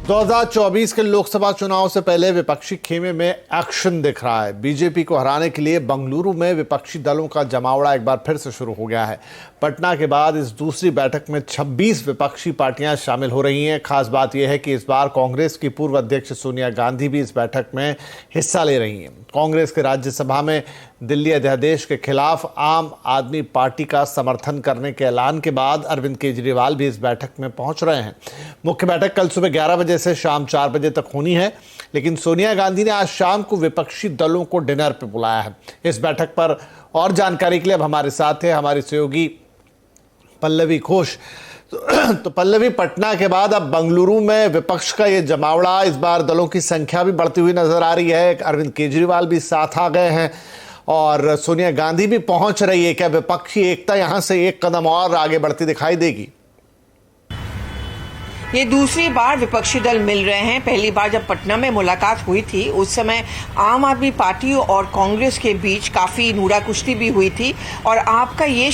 2024 के लोकसभा चुनाव से पहले विपक्षी खेमे में एक्शन दिख रहा है। बीजेपी को हराने के लिए बंगलुरु में विपक्षी दलों का जमावड़ा एक बार फिर से शुरू हो गया है। पटना के बाद इस दूसरी बैठक में 26 विपक्षी पार्टियां शामिल हो रही हैं। खास बात यह है कि इस बार कांग्रेस की पूर्व अध्यक्ष सोनिया गांधी भी इस बैठक में हिस्सा ले रही हैं। कांग्रेस के राज्यसभा में दिल्ली अध्यादेश के खिलाफ आम आदमी पार्टी का समर्थन करने के ऐलान के बाद अरविंद केजरीवाल भी इस बैठक में पहुंच रहे हैं। मुख्य बैठक कल सुबह 11 बजे से शाम 4 बजे तक होनी है, लेकिन सोनिया गांधी ने आज शाम को विपक्षी दलों को डिनर पर बुलाया है। इस बैठक पर और जानकारी के लिए अब हमारे साथ है हमारी सहयोगी पल्लवी घोष। तो पल्लवी, पटना के बाद अब बंगलुरु में विपक्ष का ये जमावड़ा, इस बार दलों की संख्या भी बढ़ती हुई नजर आ रही है। अरविंद केजरीवाल भी साथ आ गए हैं और सोनिया गांधी भी पहुंच रही है। क्या विपक्षी एकता यहां से एक कदम और आगे बढ़ती दिखाई देगी? ये दूसरी बार विपक्षी दल मिल रहे हैं। पहली बार जब पटना में मुलाकात हुई थी उस समय आम आदमी पार्टी और कांग्रेस के बीच काफी नूरा कुश्ती भी हुई थी और आपकी ये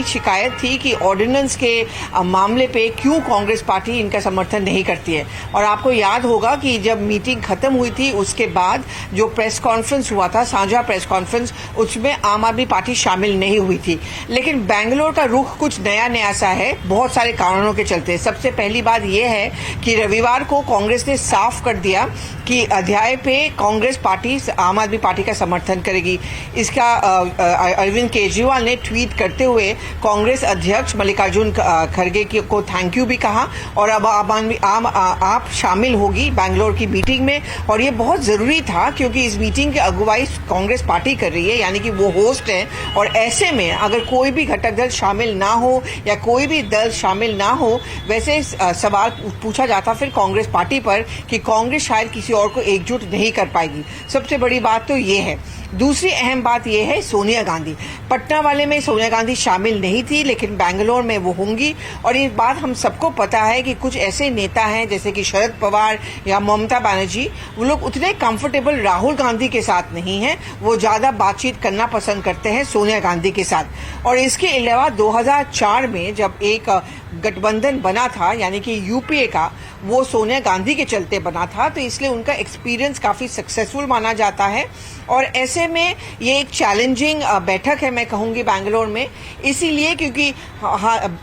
शिकायत थी कि ऑर्डिनेंस के मामले पे क्यों कांग्रेस पार्टी इनका समर्थन नहीं करती है। और आपको याद होगा कि जब मीटिंग खत्म हुई थी उसके बाद जो प्रेस कॉन्फ्रेंस हुआ था, साझा प्रेस कॉन्फ्रेंस, उसमें आम आदमी पार्टी शामिल नहीं हुई थी। लेकिन बैंगलोर का रुख कुछ नया सा है, बहुत सारे कारणों के चलते। सबसे पहली बात यह है कि रविवार को कांग्रेस ने साफ कर दिया कि अध्याय पे कांग्रेस पार्टी आम आदमी पार्टी का समर्थन करेगी। इसका अरविंद केजरीवाल ने ट्वीट करते हुए कांग्रेस अध्यक्ष मल्लिकार्जुन खड़गे को थैंक यू भी कहा और अब आप शामिल होगी बैंगलोर की मीटिंग में। और ये बहुत जरूरी था क्योंकि इस मीटिंग की अगुवाई कांग्रेस पार्टी कर रही है, यानी कि वो होस्ट है। और ऐसे में अगर कोई भी घटक दल शामिल ना हो या कोई भी दल शामिल ना हो, वैसे सवाल पूछा जाता फिर कांग्रेस पार्टी पर कि कांग्रेस शायद किसी और को एकजुट नहीं कर पाएगी। सबसे बड़ी बात तो ये है। दूसरी अहम बात यह है सोनिया गांधी। पटना वाले में सोनिया गांधी शामिल नहीं थी, लेकिन बैंगलोर में वो होंगी। और ये बात हम सबको पता है कि कुछ ऐसे नेता हैं जैसे कि शरद पवार या ममता बनर्जी, वो लोग उतने कंफर्टेबल राहुल गांधी के साथ नहीं हैं। वो ज्यादा बातचीत करना पसंद करते हैं सोनिया गांधी के साथ। और इसके अलावा 2004 में जब एक गठबंधन बना था, यानी कि यूपीए का, वो सोनिया गांधी के चलते बना था, तो इसलिए उनका एक्सपीरियंस काफी सक्सेसफुल माना जाता है। और ऐसे में ये एक चैलेंजिंग बैठक है, मैं कहूंगी, बैंगलोर में, इसीलिए क्योंकि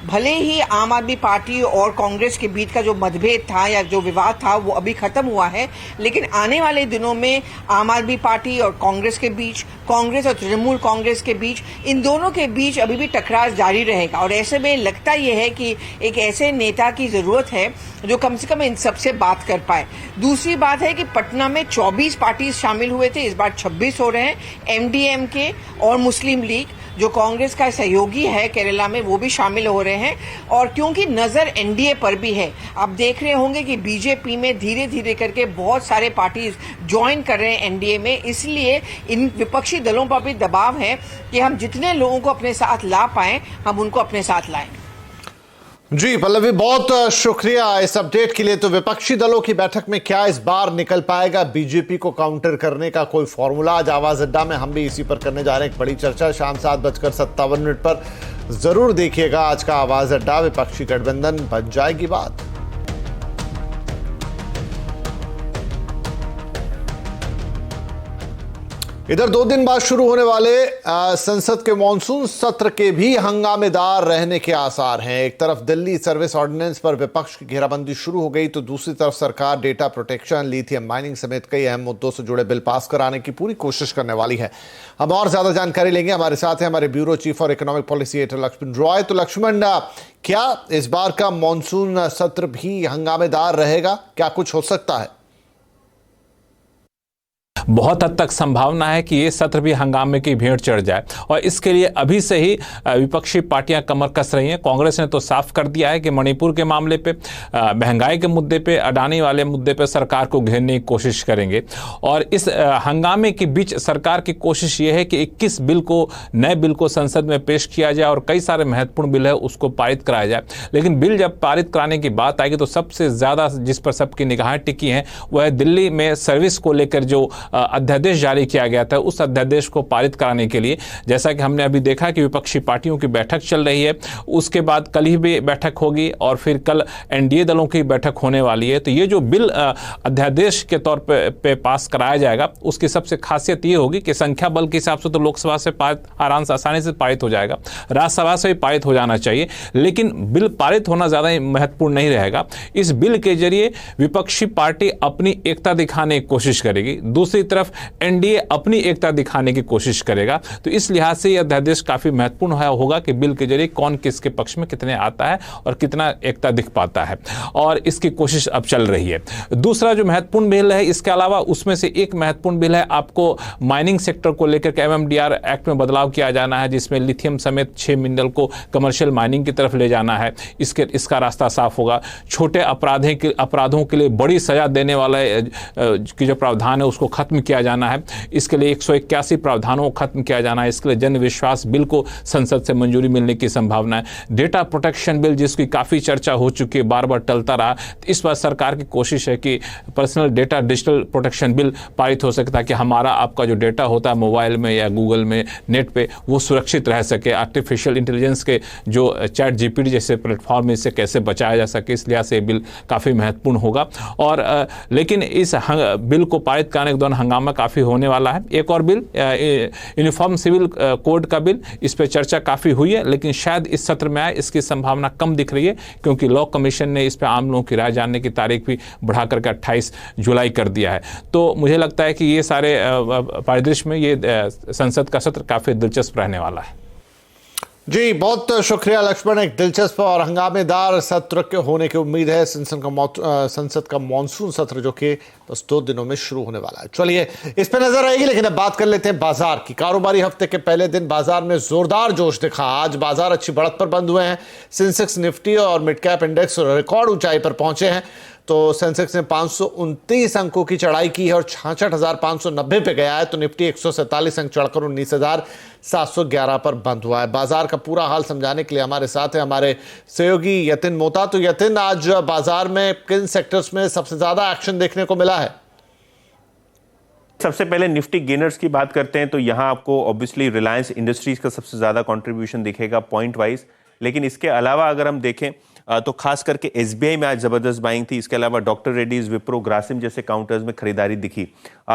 भले ही आम आदमी पार्टी और कांग्रेस के बीच का जो मतभेद था या जो विवाद था वो अभी खत्म हुआ है, लेकिन आने वाले दिनों में आम आदमी पार्टी और कांग्रेस के बीच, कांग्रेस और तृणमूल कांग्रेस के बीच, इन दोनों के बीच अभी भी टकरार जारी रहेगा। और ऐसे में लगता यह है कि एक ऐसे नेता की जरूरत है जो कम से कम इन सबसे बात कर पाए। दूसरी बात है कि पटना में 24 पार्टी शामिल हुए थे, इस बार 26 हो रहे हैं। एमडीएमके और मुस्लिम लीग, जो कांग्रेस का सहयोगी है केरला में, वो भी शामिल हो रहे हैं। और क्योंकि नजर एनडीए पर भी है, आप देख रहे होंगे कि बीजेपी में धीरे धीरे करके बहुत सारे पार्टीज ज्वाइन कर रहे हैं एनडीए में, इसलिए इन विपक्षी दलों पर भी दबाव है कि हम जितने लोगों को अपने साथ ला पाए हम उनको अपने साथ लाएं। जी पल्लवी, बहुत शुक्रिया इस अपडेट के लिए। तो विपक्षी दलों की बैठक में क्या इस बार निकल पाएगा बीजेपी को काउंटर करने का कोई फॉर्मूला? आज आवाज अड्डा में हम भी इसी पर करने जा रहे हैं एक बड़ी चर्चा। शाम 7:57 पर जरूर देखिएगा आज का आवाज अड्डा। विपक्षी गठबंधन बन जाएगी बात। इधर 2 दिन बाद शुरू होने वाले संसद के मॉनसून सत्र के भी हंगामेदार रहने के आसार हैं। एक तरफ दिल्ली सर्विस ऑर्डिनेंस पर विपक्ष की घेराबंदी शुरू हो गई, तो दूसरी तरफ सरकार डेटा प्रोटेक्शन, लिथियम माइनिंग समेत कई अहम मुद्दों से जुड़े बिल पास कराने की पूरी कोशिश करने वाली है। हम और ज्यादा जानकारी लेंगे, हमारे साथ हैं हमारे ब्यूरो चीफ और economic policy editor Lakshman Roy. तो लक्ष्मण, क्या इस बार का मॉनसून सत्र भी हंगामेदार रहेगा? क्या कुछ हो सकता है? बहुत हद तक संभावना है कि ये सत्र भी हंगामे की भेंट चढ़ जाए और इसके लिए अभी से ही विपक्षी पार्टियां कमर कस रही हैं। कांग्रेस ने तो साफ कर दिया है कि मणिपुर के मामले पे, महंगाई के मुद्दे पे, अडानी वाले मुद्दे पे सरकार को घेरने की कोशिश करेंगे। और इस हंगामे के बीच सरकार की कोशिश ये है कि 21 नए बिल को संसद में पेश किया जाए और कई सारे महत्वपूर्ण बिल है उसको पारित कराया जाए। लेकिन बिल जब पारित कराने की बात आएगी तो सबसे ज्यादा जिस पर सबकी निगाहें टिकी हैं वह है दिल्ली में सर्विस को लेकर जो अध्यादेश जारी किया गया था, उस अध्यादेश को पारित कराने के लिए, जैसा कि हमने अभी देखा कि विपक्षी पार्टियों की बैठक चल रही है, उसके बाद कल ही भी बैठक होगी और फिर कल एनडीए दलों की बैठक होने वाली है। तो ये जो बिल अध्यादेश के तौर पे पास कराया जाएगा, उसकी सबसे खासियत ये होगी कि संख्या बल के हिसाब से तो लोकसभा से आसानी से पारित हो जाएगा, राज्यसभा से भी पारित हो जाना चाहिए, लेकिन बिल पारित होना ज़्यादा महत्वपूर्ण नहीं रहेगा। इस बिल के जरिए विपक्षी पार्टी अपनी एकता दिखाने की कोशिश करेगी, दूसरी तरफ एनडीए अपनी एकता दिखाने की कोशिश करेगा। तो इस लिहाज से यह अध्यादेश काफ़ी महत्वपूर्ण होगा कि बिल के जरिए कौन किसके पक्ष में कितने आता है और कितना एकता दिख पाता है, और इसकी कोशिश अब चल रही है। दूसरा जो महत्वपूर्ण बिल है, इसके अलावा उसमें से एक महत्वपूर्ण बिल है, आपको माइनिंग सेक्टर को लेकर के एमएमडीआर एक्ट में बदलाव किया जाना है, जिसमें लिथियम समेत 6 मिनरल को कमर्शियल माइनिंग की तरफ ले जाना है। इसका रास्ता साफ होगा। छोटे अपराधों के लिए बड़ी सजा देने वाले की जो प्रावधान है उसको खत्म किया जाना है। इसके लिए 181 प्रावधानों को खत्म किया जाना है। इसके लिए जन विश्वास बिल को संसद से मंजूरी मिलने की संभावना है। डेटा प्रोटेक्शन बिल, जिसकी काफ़ी चर्चा हो चुकी है, बार बार टलता रहा, इस बार सरकार की कोशिश है कि personal data digital protection bill पारित हो सके, ताकि हमारा आपका जो डेटा होता है मोबाइल में या गूगल में, नेट पे, वो सुरक्षित रह सके। आर्टिफिशियल इंटेलिजेंस के जो चैट जीपीटी जैसे प्लेटफॉर्म में इससे कैसे बचाया जा सके, इस लिहाज से बिल काफ़ी महत्वपूर्ण होगा। और लेकिन इस बिल को पारित कराने के दौरान हंगामा काफ़ी होने वाला है। एक और बिल, यूनिफॉर्म सिविल कोड का बिल, इस पर चर्चा काफ़ी हुई है, लेकिन शायद इस सत्र में आए, इसकी संभावना कम दिख रही है, क्योंकि लॉ कमीशन ने इस पर आम लोगों की राय जानने की तारीख भी बढ़ा करके 28 जुलाई कर दिया है। तो मुझे लगता है कि ये सारे परिदृश्य में ये संसद का सत्र काफ़ी दिलचस्प रहने वाला है। जी, बहुत शुक्रिया लक्ष्मण। एक दिलचस्प और हंगामेदार सत्र के होने की उम्मीद है। संसद का मॉनसून सत्र जो कि बस 2 दिनों में शुरू होने वाला है। चलिए, इस पे नजर रहेगी, लेकिन अब बात कर लेते हैं बाजार की। कारोबारी हफ्ते के पहले दिन बाजार में जोरदार जोश दिखा। आज बाजार अच्छी बढ़त पर बंद हुए हैं। सेंसेक्स, निफ्टी और मिड कैप इंडेक्स रिकॉर्ड ऊंचाई पर पहुंचे हैं। तो सेंसेक्स ने 529 अंकों की चढ़ाई की है और 66,590 पे गया है। तो निफ्टी 147 अंक चढ़कर 19,711 पर बंद हुआ है। बाजार का पूरा हाल समझाने के लिए हमारे साथ है हमारे सहयोगी यतिन मोता। तो यतिन, आज बाजार में किन सेक्टर्स में सबसे ज्यादा एक्शन देखने को मिला है? सबसे पहले निफ्टी गेनर्स की बात करते हैं तो यहां आपको ऑब्वियसली रिलायंस इंडस्ट्रीज का सबसे ज्यादा कंट्रीब्यूशन दिखेगा पॉइंट वाइज। लेकिन इसके अलावा अगर हम देखें तो खास करके एसबीआई में आज जबरदस्त बाइंग थी। इसके अलावा डॉक्टर रेड्डीज, विप्रो, ग्रासिम जैसे काउंटर्स में खरीदारी दिखी।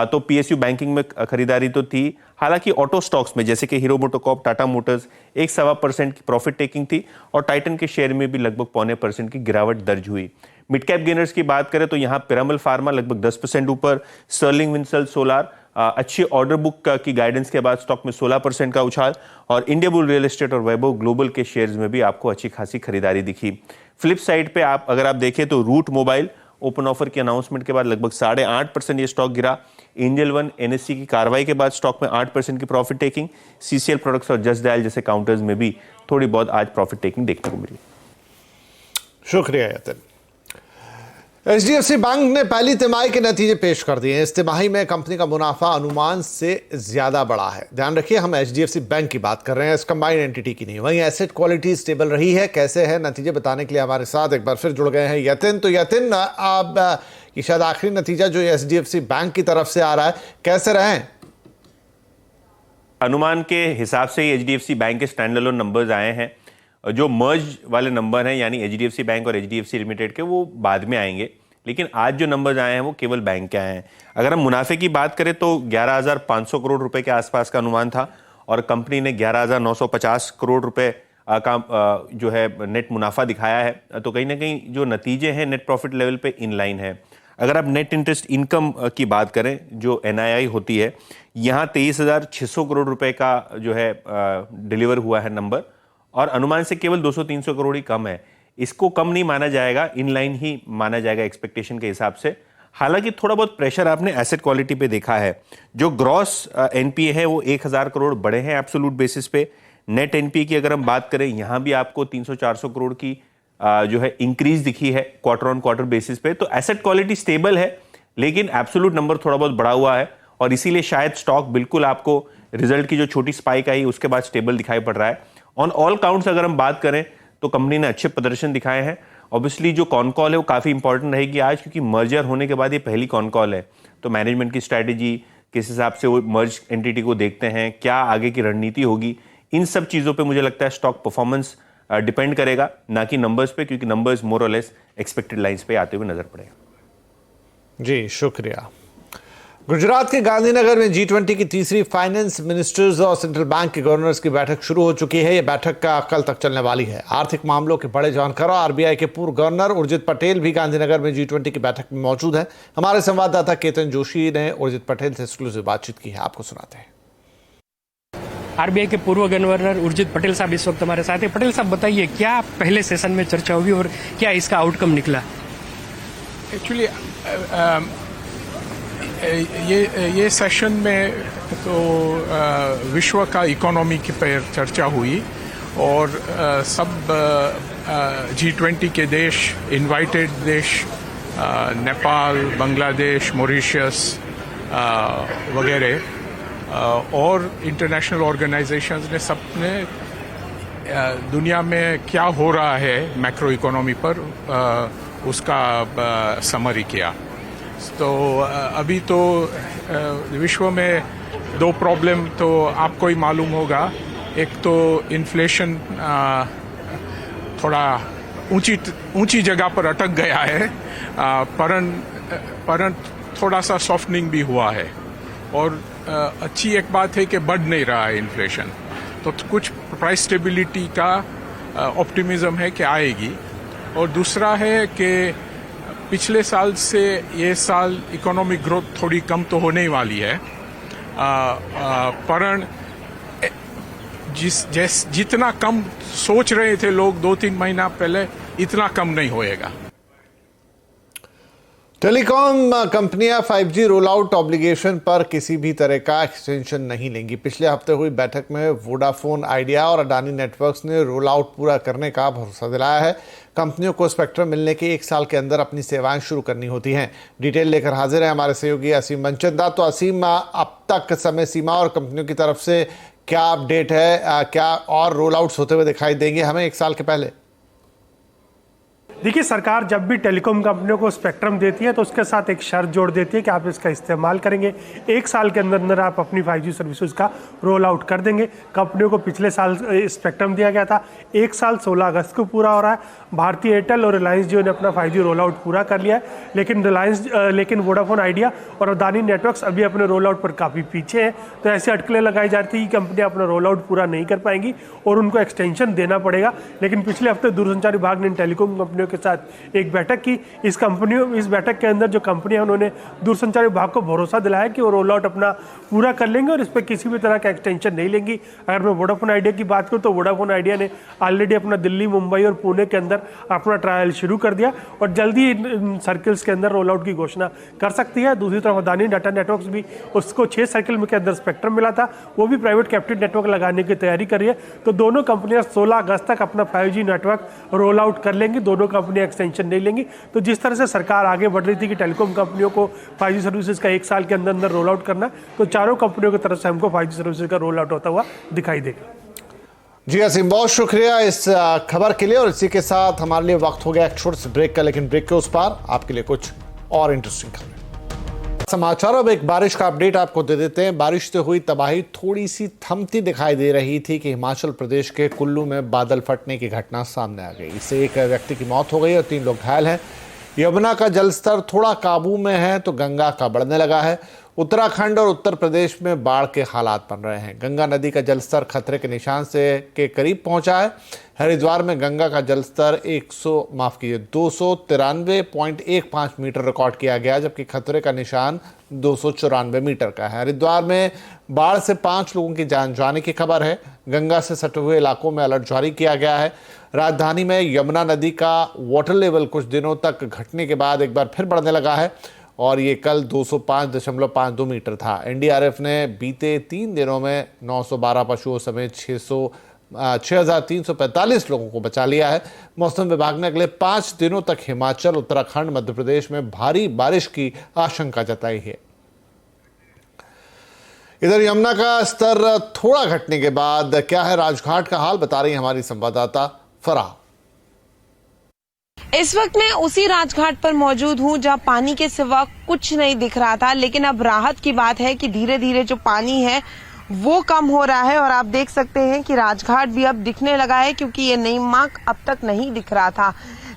तो पीएसयू बैंकिंग में खरीदारी तो थी। हालांकि ऑटो स्टॉक्स में जैसे कि हीरो मोटोकॉर्प, टाटा मोटर्स 1.25% की प्रॉफिट टेकिंग थी और टाइटन के शेयर में भी लगभग 0.25% की गिरावट दर्ज हुई। मिड कैप गेनर्स की बात करें तो यहां पिरामल फार्मा लगभग 10% ऊपर, स्टर्लिंग विंसल सोलार अच्छी ऑर्डर बुक की गाइडेंस के बाद स्टॉक में 16% का उछाल, और इंडिया बुल रियल एस्टेट और वैभव ग्लोबल के शेयर्स में भी आपको अच्छी खासी खरीदारी दिखी। फ्लिप साइड पे अगर आप देखें तो रूट मोबाइल ओपन ऑफर की अनाउंसमेंट के बाद लगभग 8.5% ये स्टॉक गिरा। एंजल वन एनएससी की कार्रवाई के बाद स्टॉक में 8% की प्रॉफिट टेकिंग। सीसीएल प्रोडक्ट्स और जस्ट डायल जैसे काउंटर्स में भी थोड़ी बहुत आज प्रॉफिट टेकिंग देखने को मिली। शुक्रिया यतिन। एचडीएफसी बैंक ने पहली तिमाही के नतीजे पेश कर दिए हैं। इस तिमाही में कंपनी का मुनाफा अनुमान से ज्यादा बढ़ा है। ध्यान रखिए, हम एचडीएफसी बैंक की बात कर रहे हैं, इस कंबाइंड एंटिटी की नहीं। वहीं एसेट क्वालिटी स्टेबल रही है। कैसे है नतीजे बताने के लिए हमारे साथ एक बार फिर जुड़ गए हैं यतिन। तो यतिन, अब ये शायद आखिरी नतीजा जो एचडीएफसी बैंक की तरफ से आ रहा है, कैसे रहे? अनुमान के हिसाब से एचडीएफसी बैंक के स्टैंड अलोन नंबर्स आए हैं। जो मर्ज वाले नंबर हैं यानी एचडीएफसी बैंक और एचडीएफसी लिमिटेड के, वो बाद में आएंगे। लेकिन आज जो नंबर्स आए हैं वो केवल बैंक के आए हैं। अगर हम मुनाफे की बात करें तो 11,500 करोड़ रुपए के आसपास का अनुमान था और कंपनी ने 11,950 करोड़ रुपए का जो है नेट मुनाफा दिखाया है। तो कहीं ना कहीं जो नतीजे हैं नेट प्रॉफिट लेवल पे इनलाइन है। अगर आप नेट इंटरेस्ट इनकम की बात करें, जो एनआईआई होती है, यहाँ 23,600 करोड़ रुपए का जो है डिलीवर हुआ है नंबर, और अनुमान से केवल 200-300 करोड़ ही कम है। इसको कम नहीं माना जाएगा, इनलाइन ही माना जाएगा एक्सपेक्टेशन के हिसाब से। हालांकि थोड़ा बहुत प्रेशर आपने एसेट क्वालिटी पे देखा है। जो ग्रॉस एनपीए है वो 1,000 करोड़ बढ़े हैं एब्सोल्यूट बेसिस पे। नेट एनपीए की अगर हम बात करें, यहां भी आपको 300-400 करोड़ की जो है इंक्रीज दिखी है क्वार्टर ऑन क्वार्टर बेसिस पे। तो एसेट क्वालिटी स्टेबल है, लेकिन एब्सोल्यूट नंबर थोड़ा बहुत बढ़ा हुआ है, और इसीलिए शायद स्टॉक बिल्कुल आपको रिजल्ट की जो छोटी स्पाइक आई उसके बाद स्टेबल दिखाई पड़ रहा है। ऑन ऑल काउंट्स अगर हम बात करें तो कंपनी ने अच्छे प्रदर्शन दिखाए हैं। ऑब्वियसली जो कॉन कॉल है वो काफी इंपॉर्टेंट रहेगी आज, क्योंकि मर्जर होने के बाद ये पहली कॉन कॉल है। तो मैनेजमेंट की स्ट्रैटेजी, किस हिसाब से वो मर्ज एंटिटी को देखते हैं, क्या आगे की रणनीति होगी, इन सब चीज़ों पे मुझे लगता है स्टॉक परफॉर्मेंस डिपेंड करेगा, ना कि नंबर्स पे, क्योंकि नंबर्स मोर और लेस एक्सपेक्टेड लाइंस पे आते हुए नजर पड़ेगा। जी शुक्रिया। गुजरात के गांधीनगर में G20 की तीसरी फाइनेंस मिनिस्टर्स और सेंट्रल बैंक के गवर्नर्स की बैठक शुरू हो चुकी है। यह बैठक का कल तक चलने वाली है। आर्थिक मामलों के बड़े जानकार RBI के पूर्व गवर्नर उर्जित पटेल भी गांधीनगर में G20 की बैठक में मौजूद हैं। हमारे संवाददाता केतन जोशी ने उर्जित पटेल से एक्सक्लूसिव बातचीत की है, आपको सुनाते हैं। RBI के पूर्व गवर्नर उर्जित पटेल साहब इस वक्त हमारे साथ हैं। पटेल साहब बताइए, क्या पहले सेशन में चर्चा हुई और क्या इसका आउटकम निकला? एक्चुअली ये सेशन में तो विश्व का इकोनॉमी की पर चर्चा हुई और सब G20 के देश, इनवाइटेड देश, नेपाल, बांग्लादेश, मॉरिशस वगैरह और इंटरनेशनल ऑर्गेनाइजेशंस ने सबने दुनिया में क्या हो रहा है मैक्रो इकोनॉमी पर उसका समरी किया। तो अभी तो विश्व में दो प्रॉब्लम तो आपको ही मालूम होगा। एक तो इन्फ्लेशन थोड़ा ऊंची जगह पर अटक गया है, परन थोड़ा सा सॉफ्टनिंग भी हुआ है और अच्छी एक बात है कि बढ़ नहीं रहा है इन्फ्लेशन, तो कुछ प्राइस स्टेबिलिटी का ऑप्टिमिज्म है कि आएगी। और दूसरा है कि पिछले साल से ये साल इकोनॉमिक ग्रोथ थोड़ी कम तो होने ही वाली है, पर जितना कम सोच रहे थे लोग 2-3 महीना पहले, इतना कम नहीं होएगा। टेलीकॉम कंपनियां 5G रोल आउट ऑब्लिगेशन पर किसी भी तरह का एक्सटेंशन नहीं लेंगी। पिछले हफ्ते हुई बैठक में वोडाफोन आइडिया और अडानी नेटवर्क्स ने रोल आउट पूरा करने का भरोसा दिलाया है। कंपनियों को स्पेक्ट्रम मिलने के 1 साल के अंदर अपनी सेवाएं शुरू करनी होती हैं। डिटेल लेकर हाजिर है हमारे सहयोगी असीम मनचंदा। तो असीम, अब तक समय सीमा और कंपनियों की तरफ से क्या अपडेट है, क्या और रोल आउट्स होते हुए दिखाई देंगे हमें 1 साल के पहले? देखिए, सरकार जब भी टेलीकॉम कंपनियों को स्पेक्ट्रम देती है तो उसके साथ एक शर्त जोड़ देती है कि आप इसका इस्तेमाल करेंगे, 1 साल के अंदर अंदर आप अपनी 5G सर्विसेज का रोल आउट कर देंगे। कंपनियों को पिछले साल स्पेक्ट्रम दिया गया था, 1 साल 16 अगस्त को पूरा हो रहा है। भारतीय एयरटेल और रिलायंस जियो ने अपना 5G रोल आउट पूरा कर लिया है, लेकिन वोडाफोन आइडिया और अडानी नेटवर्क्स अभी अपने रोल आउट पर काफ़ी पीछे हैं। तो ऐसी अटकलें लगाई जाती है कि कंपनियां अपना रोल आउट पूरा नहीं कर पाएंगी और उनको एक्सटेंशन देना पड़ेगा। लेकिन पिछले हफ्ते दूरसंचार विभाग ने टेलीकॉम कंपनियों के साथ एक बैठक की। इस बैठक के अंदर जो कंपनियां, उन्होंने दूरसंचार विभाग को भरोसा दिलाया कि वो रोल आउट अपना पूरा कर लेंगे और इस पर किसी भी तरह का एक्सटेंशन नहीं लेंगी। अगर मैं वोडाफोन आइडिया की बात करूं तो वोडाफोन आइडिया ने ऑलरेडी अपना दिल्ली, मुंबई और पुणे के अंदर अपना ट्रायल शुरू कर दिया और जल्दी इन सर्किल्स के अंदर रोल आउट की घोषणा कर सकती है। दूसरी तरफ अडानी डाटा नेटवर्क्स भी, उसको 6 सर्किल के अंदर स्पेक्ट्रम मिला था, वो भी प्राइवेट कैप्टिव नेटवर्क लगाने की तैयारी कर रही है। तो दोनों कंपनियां 16 अगस्त तक अपना 5G नेटवर्क रोल आउट कर लेंगी, दोनों कंपनियां एक्सटेंशन नहीं लेंगी। तो जिस तरह से सरकार आगे बढ़ रही थी कि टेलीकॉम कंपनियों को 5G सर्विसेज का 1 साल के अंदर अंदर रोल आउट करना, तो चारों कंपनियों की तरफ से हमको 5G सर्विसेज का रोल आउट होता हुआ दिखाई देगा। जी असीम, बहुत शुक्रिया इस खबर के लिए। और इसी के साथ हमारे लिए वक्त हो गया एक छोटे से ब्रेक का, लेकिन ब्रेक के उस पार आपके लिए कुछ और इंटरेस्टिंग खबरें समाचार। अब एक बारिश का अपडेट आपको दे देते हैं। बारिश से हुई तबाही थोड़ी सी थमती दिखाई दे रही थी कि हिमाचल प्रदेश के कुल्लू में बादल फटने की घटना सामने आ गई। इससे एक व्यक्ति की मौत हो गई और 3 लोग घायल हैं। यमुना का जलस्तर थोड़ा काबू में है तो गंगा का बढ़ने लगा है। उत्तराखंड और उत्तर प्रदेश में बाढ़ के हालात बन रहे हैं। गंगा नदी का जलस्तर खतरे के निशान से के करीब पहुंचा है। हरिद्वार में गंगा का जलस्तर 293.15 मीटर रिकॉर्ड किया गया, जबकि खतरे का निशान 294 मीटर का है। हरिद्वार में बाढ़ से 5 लोगों की जान जाने की खबर है। गंगा से सटे हुए इलाकों में अलर्ट जारी किया गया है। राजधानी में यमुना नदी का वाटर लेवल कुछ दिनों तक घटने के बाद एक बार फिर बढ़ने लगा है और ये कल 205.52 मीटर था। एनडीआरएफ ने बीते 3 दिनों में 912 पशुओं समेत 6,345 लोगों को बचा लिया है। मौसम विभाग ने अगले 5 दिनों तक हिमाचल, उत्तराखंड, मध्य प्रदेश में भारी बारिश की आशंका जताई है। इधर यमुना का स्तर थोड़ा घटने के बाद क्या है राजघाट का हाल, बता रही है हमारी संवाददाता फराह। इस वक्त मैं उसी राजघाट पर मौजूद हूं जहां पानी के सिवा कुछ नहीं दिख रहा था, लेकिन अब राहत की बात है कि धीरे धीरे जो पानी है वो कम हो रहा है और आप देख सकते हैं कि राजघाट भी अब दिखने लगा है, क्योंकि ये नीममार्ग अब तक नहीं दिख रहा था।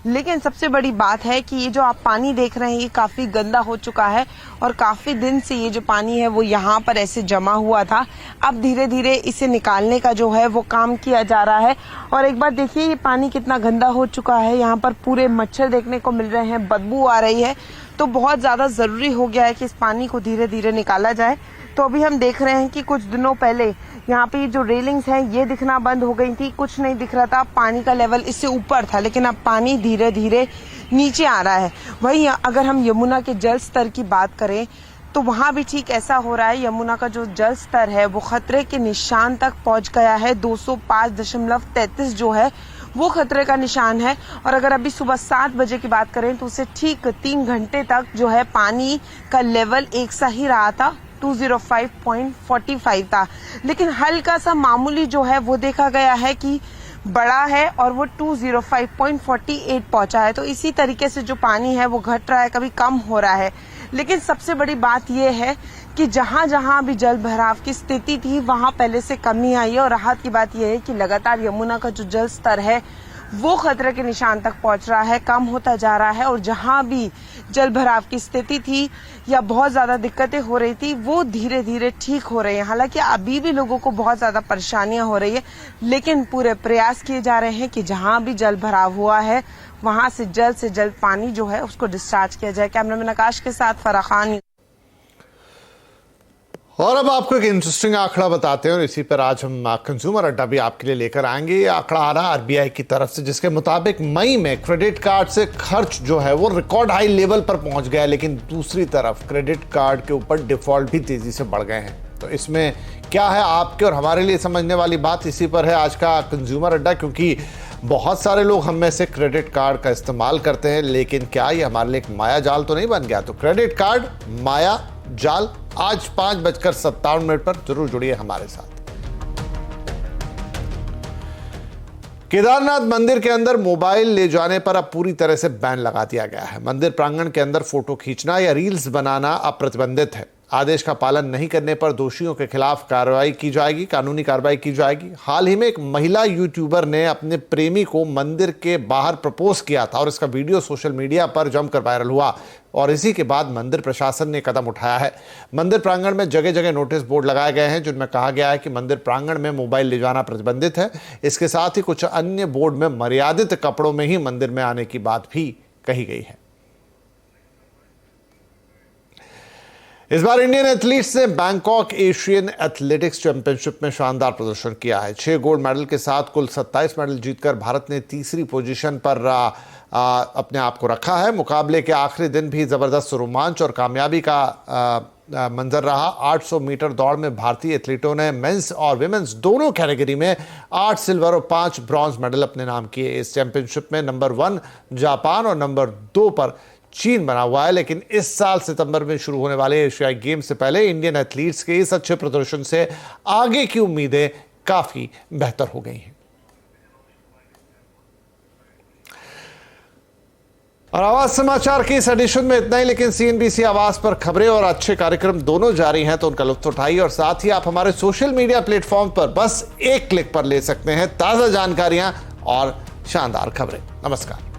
लेकिन सबसे बड़ी बात है कि ये जो आप पानी देख रहे हैं ये काफी गंदा हो चुका है और काफी दिन से ये जो पानी है वो यहाँ पर ऐसे जमा हुआ था। अब धीरे धीरे इसे निकालने का जो है वो काम किया जा रहा है। और एक बार देखिए ये पानी कितना गंदा हो चुका है, यहाँ पर पूरे मच्छर देखने को मिल रहे हैं, बदबू आ रही है। तो बहुत ज्यादा जरूरी हो गया है कि इस पानी को धीरे धीरे निकाला जाए। तो अभी हम देख रहे हैं कि कुछ दिनों पहले यहाँ पे जो रेलिंग्स हैं ये दिखना बंद हो गई थी, कुछ नहीं दिख रहा था, पानी का लेवल इससे ऊपर था, लेकिन अब पानी धीरे धीरे नीचे आ रहा है। वहीं अगर हम यमुना के जल स्तर की बात करें तो वहां भी ठीक ऐसा हो रहा है। यमुना का जो जल स्तर है वो खतरे के निशान तक पहुंच गया है। 205.33 जो है वो खतरे का निशान है। और अगर अभी सुबह 7 बजे की बात करें तो उसे ठीक 3 घंटे तक जो है पानी का लेवल एक सा ही रहा था, 205.45 था। लेकिन हल्का सा मामूली जो है वो देखा गया है कि बड़ा है और वो 205.48 पहुंचा है। तो इसी तरीके से जो पानी है वो घट रहा है, कभी कम हो रहा है। लेकिन सबसे बड़ी बात यह है कि जहां जहां भी जल भराव की स्थिति थी वहां पहले से कमी आई है। और राहत की बात यह है कि लगातार यमुना का जो जल स्तर है वो खतरे के निशान तक पहुंच रहा है, कम होता जा रहा है। और जहां भी जल भराव की स्थिति थी या बहुत ज्यादा दिक्कतें हो रही थी वो धीरे धीरे ठीक हो रही है। हालांकि अभी भी लोगों को बहुत ज्यादा परेशानियां हो रही है, लेकिन पूरे प्रयास किए जा रहे हैं कि जहां भी जल भराव हुआ है वहां से जल्द पानी जो है उसको डिस्चार्ज किया जाए। कैमरामैन आकाश के साथ फराह खान। और अब आपको एक इंटरेस्टिंग आंकड़ा बताते हैं और इसी पर आज हम कंज्यूमर अड्डा भी आपके लिए लेकर आएंगे। ये आंकड़ा आ रहा है आरबीआई की तरफ से, जिसके मुताबिक मई में क्रेडिट कार्ड से खर्च जो है वो रिकॉर्ड हाई लेवल पर पहुंच गया है। लेकिन दूसरी तरफ क्रेडिट कार्ड के ऊपर डिफॉल्ट भी तेजी से बढ़ गए हैं। तो इसमें क्या है आपके और हमारे लिए समझने वाली बात, इसी पर है आज का कंज्यूमर अड्डा। क्योंकि बहुत सारे लोग हम में से क्रेडिट कार्ड का इस्तेमाल करते हैं, लेकिन क्या ये हमारे लिए एक माया जाल तो नहीं बन गया? तो क्रेडिट कार्ड माया जाल, आज 5:57 पर जरूर जुड़िए हमारे साथ। केदारनाथ मंदिर के अंदर मोबाइल ले जाने पर अब पूरी तरह से बैन लगा दिया गया है। मंदिर प्रांगण के अंदर फोटो खींचना या रील्स बनाना अब प्रतिबंधित है। आदेश का पालन नहीं करने पर दोषियों के खिलाफ कार्रवाई की जाएगी, कानूनी कार्रवाई की जाएगी। हाल ही में एक महिला यूट्यूबर ने अपने प्रेमी को मंदिर के बाहर प्रपोज किया था और इसका वीडियो सोशल मीडिया पर जमकर वायरल हुआ और इसी के बाद मंदिर प्रशासन ने कदम उठाया है। मंदिर प्रांगण में जगह जगह नोटिस बोर्ड लगाए गए हैं जिनमें कहा गया है कि मंदिर प्रांगण में मोबाइल ले जाना प्रतिबंधित है। इसके साथ ही कुछ अन्य बोर्ड में मर्यादित कपड़ों में ही मंदिर में आने की बात भी कही गई है। इस बार इंडियन एथलीट्स ने बैंकॉक एशियन एथलेटिक्स चैंपियनशिप में शानदार प्रदर्शन किया है। 6 गोल्ड मेडल के साथ कुल 27 मेडल जीतकर भारत ने तीसरी पोजीशन पर अपने आप को रखा है। मुकाबले के आखिरी दिन भी जबरदस्त रोमांच और कामयाबी का मंजर रहा। 800 मीटर दौड़ में भारतीय एथलीटों ने मेंस और विमेंस दोनों कैटेगरी में 8 सिल्वर और 5 ब्रॉन्ज मेडल अपने नाम किए। इस चैंपियनशिप में नंबर 1 जापान और नंबर 2 पर चीन बना हुआ है। लेकिन इस साल सितंबर में शुरू होने वाले एशियाई गेम्स से पहले इंडियन एथलीट्स के इस अच्छे प्रदर्शन से आगे की उम्मीदें काफी बेहतर हो गई हैं। और आवाज समाचार के इस एडिशन में इतना ही, लेकिन सीएनबीसी आवाज पर खबरें और अच्छे कार्यक्रम दोनों जारी हैं, तो उनका लुत्फ उठाइए। और साथ ही आप हमारे सोशल मीडिया प्लेटफॉर्म पर बस एक क्लिक पर ले सकते हैं ताजा जानकारियां और शानदार खबरें। नमस्कार।